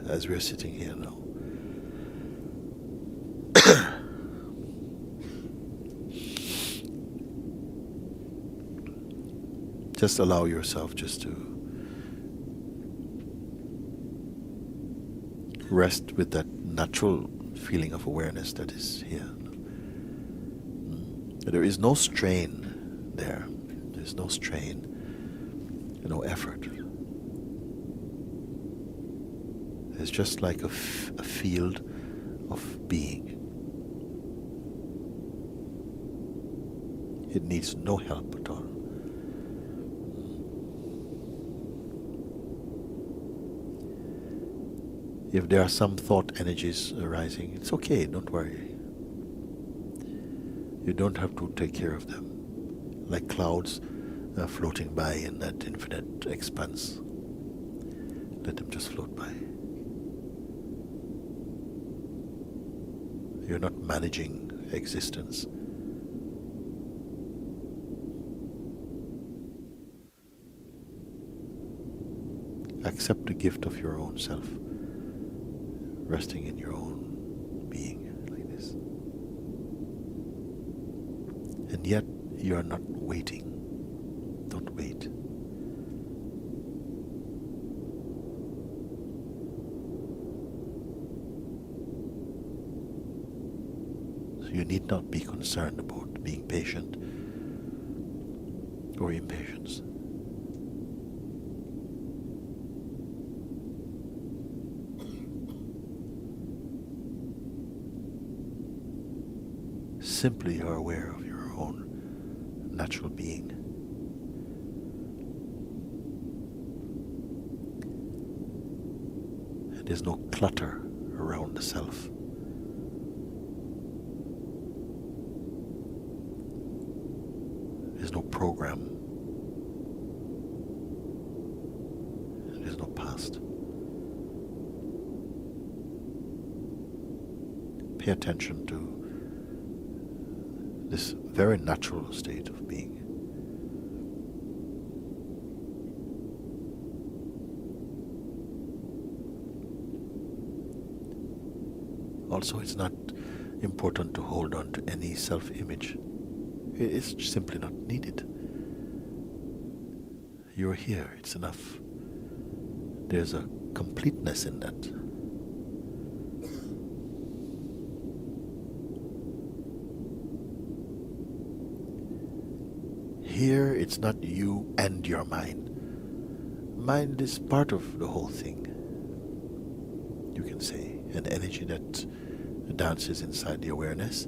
as we are sitting here now. Just allow yourself just to rest with that natural feeling of awareness that is here. There is no strain there. There's no strain, no effort. It's just like a field of being. It needs no help at all. If there are some thought energies arising, it's okay, don't worry. You don't have to take care of them. Like clouds floating by in that infinite expanse. Let them just float by. You're not managing existence. Accept the gift of your own self, resting in your own being like this. And yet, you are not waiting. Don't wait. So you need not be concerned about being patient or impatience. Simply you are aware of your own natural being. And there's no clutter around the self. There's no program. And there's no past. Pay attention to this very natural state of being. Also, it's not important to hold on to any self-image. It's simply not needed. You're here, it's enough. There's a completeness in that. Here, it's not you and your mind. Mind is part of the whole thing, you can say, an energy that dances inside the awareness.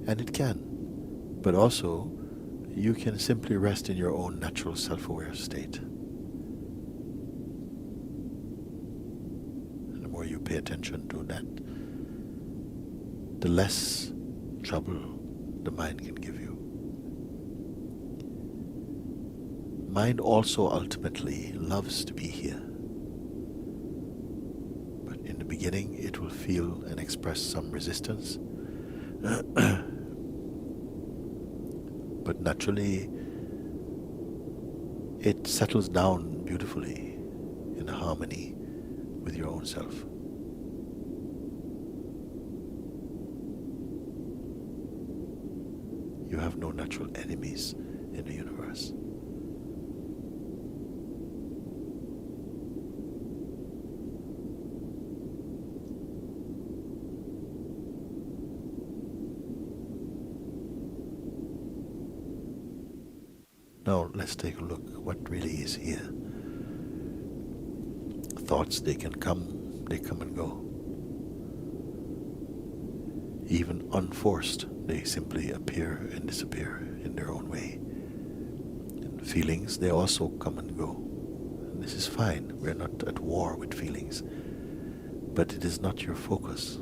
And it can. But also, you can simply rest in your own natural self-aware state. And the more you pay attention to that, the less trouble the mind can give you. Mind also ultimately loves to be here. But in the beginning, it will feel and express some resistance. But naturally, it settles down beautifully in harmony with your own self. You have no natural enemies in the universe. Now let's take a look at what really is here. Thoughts, they come and go. Even unforced, they simply appear and disappear in their own way. And feelings, they also come and go. And this is fine. We're not at war with feelings. But it is not your focus.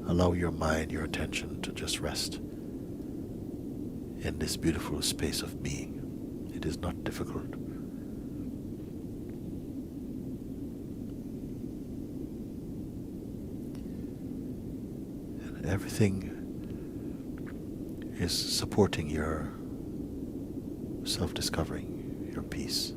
Allow your mind, your attention to just rest in this beautiful space of being. It is not difficult. And everything is supporting your self-discovering, your peace.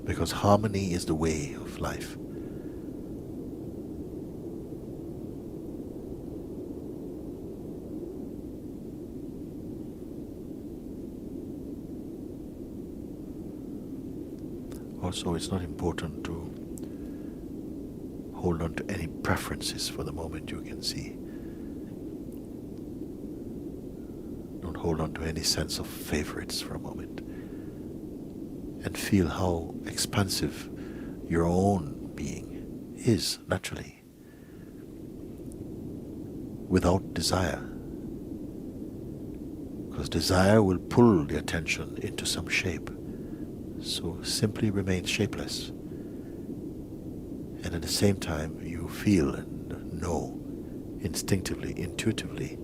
Because harmony is the way of life. Also, it's not important to hold on to any preferences for the moment. You can see. Don't hold on to any sense of favorites for a moment. And feel how expansive your own being is naturally, without desire. Because desire will pull the attention into some shape. So simply remain shapeless. And at the same time, you feel and know instinctively, intuitively,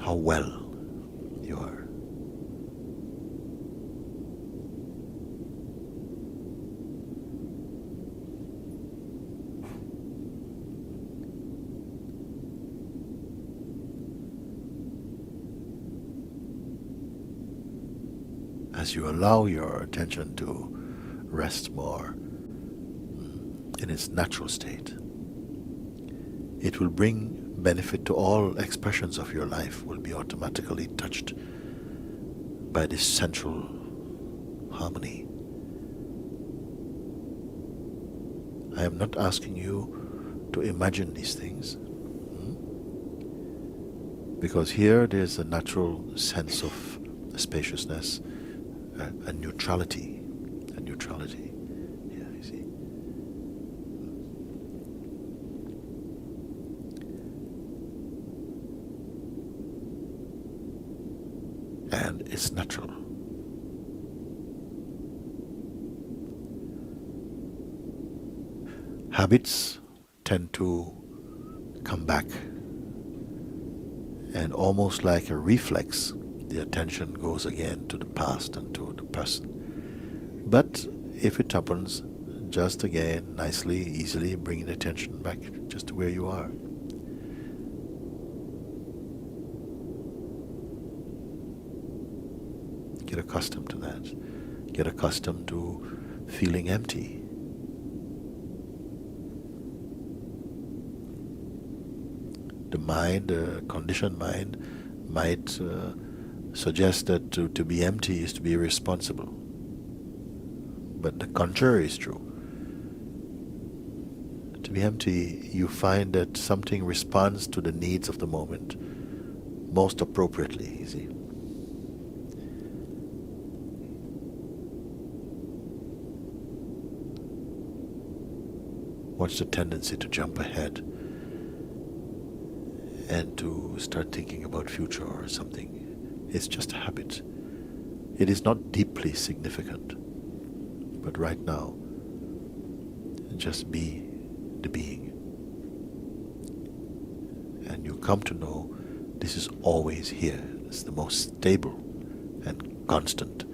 how well you are. As you allow your attention to rest more in its natural state, it will bring benefit to all expressions of your life, will be automatically touched by this central harmony. I am not asking you to imagine these things, because here there's a natural sense of spaciousness, a neutrality, yeah, you see. And it's natural. Habits tend to come back, and almost like a reflex, the attention goes again to the past and to the present. But if it happens, just again, nicely, easily bring the attention back just to where you are. Get accustomed to that. Get accustomed to feeling empty. The mind, the conditioned mind, might suggest that to be empty is to be irresponsible. But the contrary is true. To be empty, you find that something responds to the needs of the moment most appropriately, you see. What's the tendency to jump ahead and to start thinking about future or something? It's just a habit. It is not deeply significant. But right now, just be the being. And you come to know this is always here. It's the most stable and constant.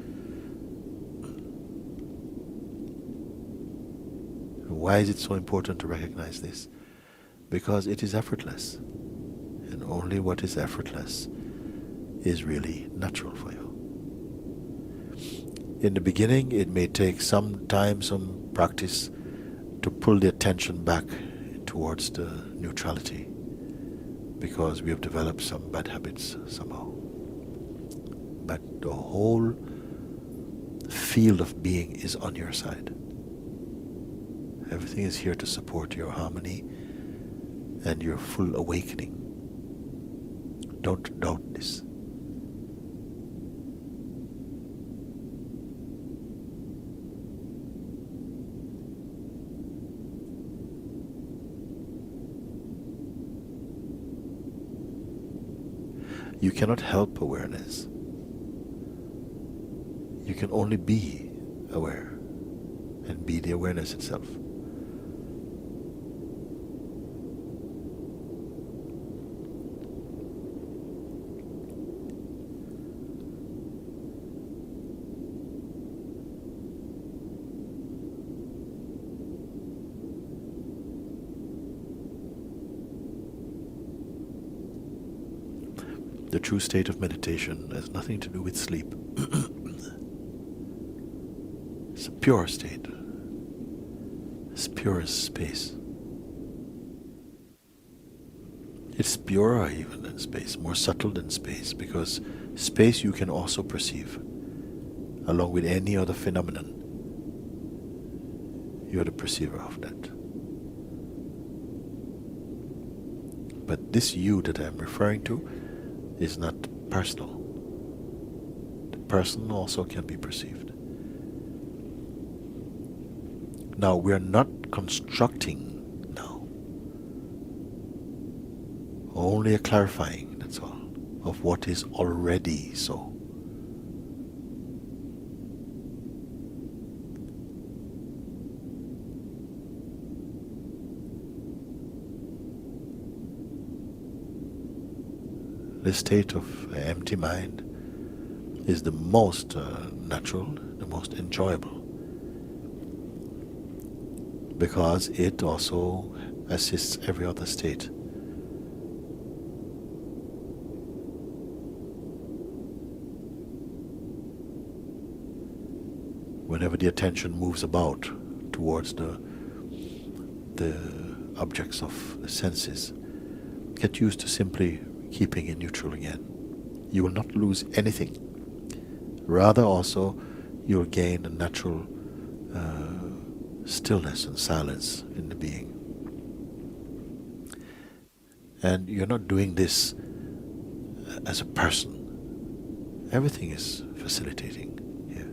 Why is it so important to recognize this? Because it is effortless. And only what is effortless is really natural for you. In the beginning, it may take some time, some practice to pull the attention back towards the neutrality, because we have developed some bad habits somehow. But the whole field of being is on your side. Everything is here to support your harmony and your full awakening. Don't doubt this. You cannot help awareness. You can only be aware and be the awareness itself. The true state of meditation has nothing to do with sleep. It's a pure state. It's pure as space. It's purer even than space, more subtle than space, because space you can also perceive, along with any other phenomenon. You are the perceiver of that. But this you that I'm referring to is not personal. The person also can be perceived. Now, we are not constructing now. Only a clarifying, that's all, of what is already so. The state of empty mind is the most natural, the most enjoyable, because it also assists every other state. Whenever the attention moves about towards the objects of the senses, get used to simply keeping in neutral again. You will not lose anything. Rather also, you'll gain a natural stillness and silence in the being. And you're not doing this as a person. Everything is facilitating here.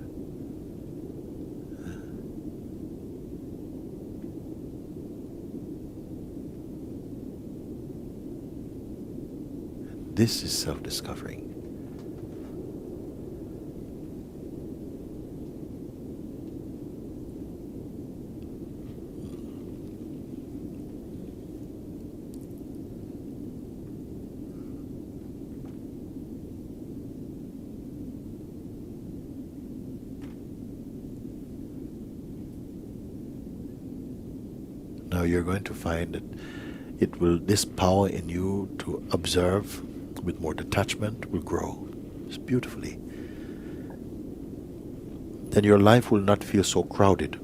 This is self-discovering. Now you're going to find that this power in you to observe with more detachment will grow just beautifully. Then your life will not feel so crowded.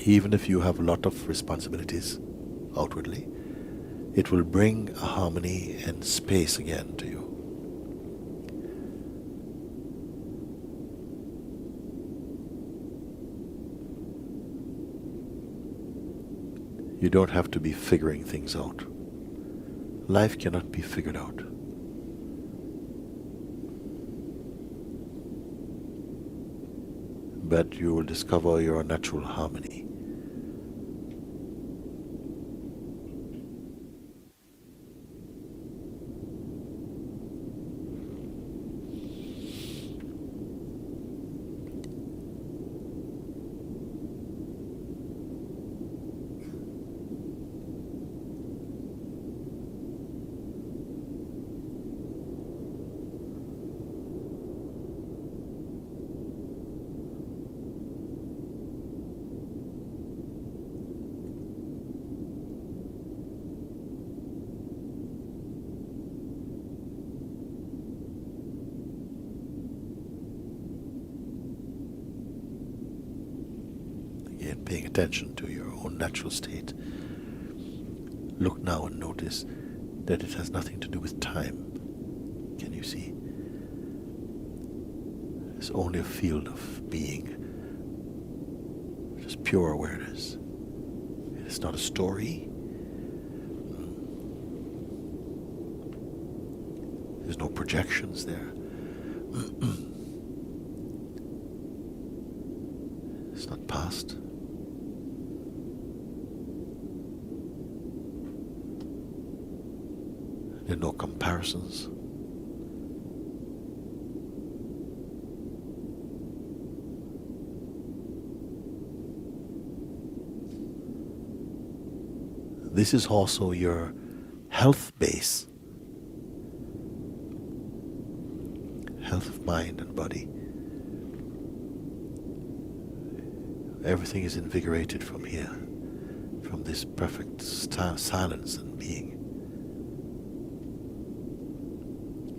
Even if you have a lot of responsibilities outwardly, it will bring a harmony and space again to you. You don't have to be figuring things out. Life cannot be figured out. But you will discover your natural harmony. Again, paying attention to your own natural state. Look now and notice that it has nothing to do with time. Can you see? It's only a field of being. Just pure awareness. It is not a story. There's no projections there. It's not past. There are no comparisons. This is also your health base. Health of mind and body. Everything is invigorated from here, from this perfect silence and being.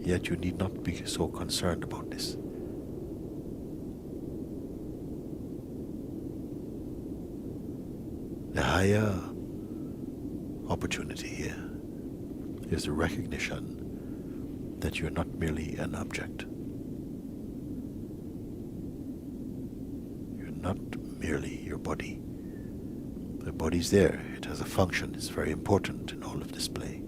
Yet you need not be so concerned about this. The higher opportunity here is the recognition that you're not merely an object. You're not merely your body. The body's there, it has a function, it's very important in all of this play.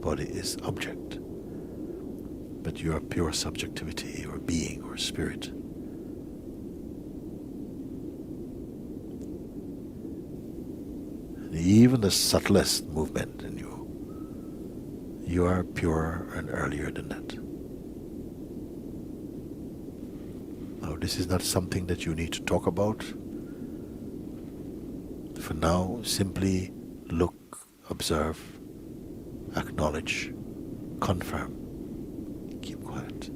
Body is object, but you are pure subjectivity or being or spirit. And even the subtlest movement in you are purer and earlier than that. Now, this is not something that you need to talk about. For now, simply look, observe, acknowledge, confirm, keep quiet.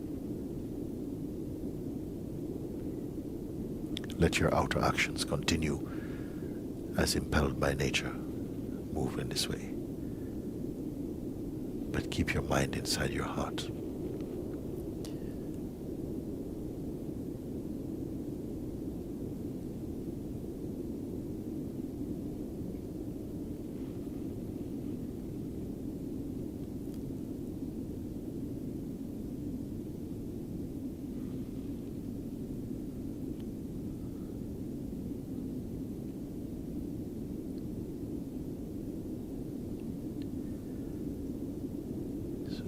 Let your outer actions continue as impelled by nature. Move in this way. But keep your mind inside your heart.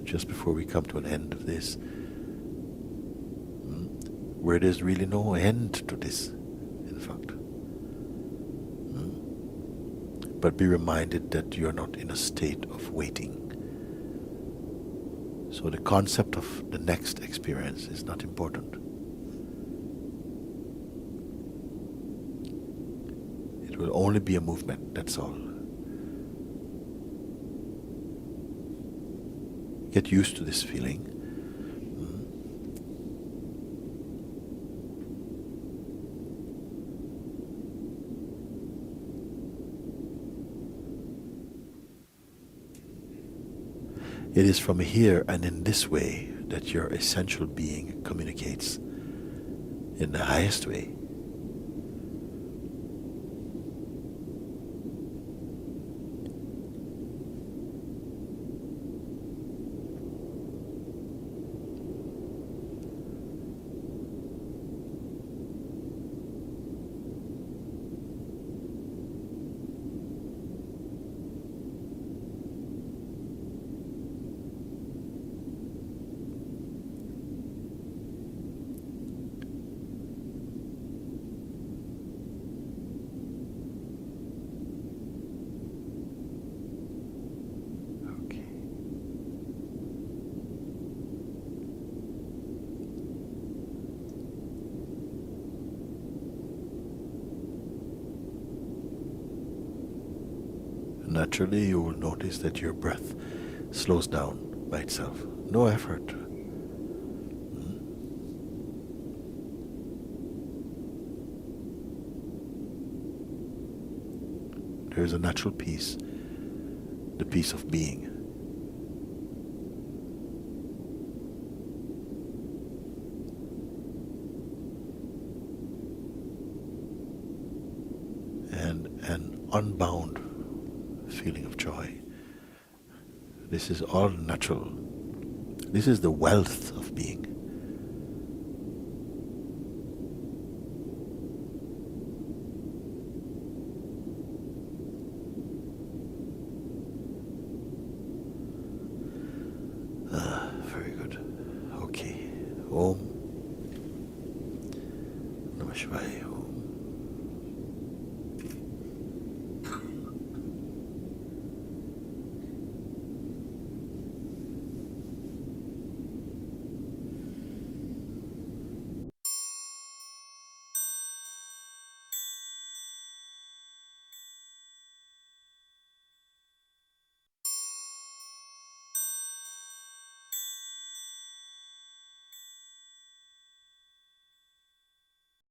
Just before we come to an end of this, where there's really no end to this, in fact. But be reminded that you're not in a state of waiting. So the concept of the next experience is not important. It will only be a movement, that's all. Get used to this feeling. It is from here and in this way that your essential being communicates in the highest way. Naturally, you will notice that your breath slows down by itself. No effort. There is a natural peace, the peace of being. And an unbound feeling of joy. This is all natural. This is the wealth of being. Very good. Okay. Om Namah Shivaya.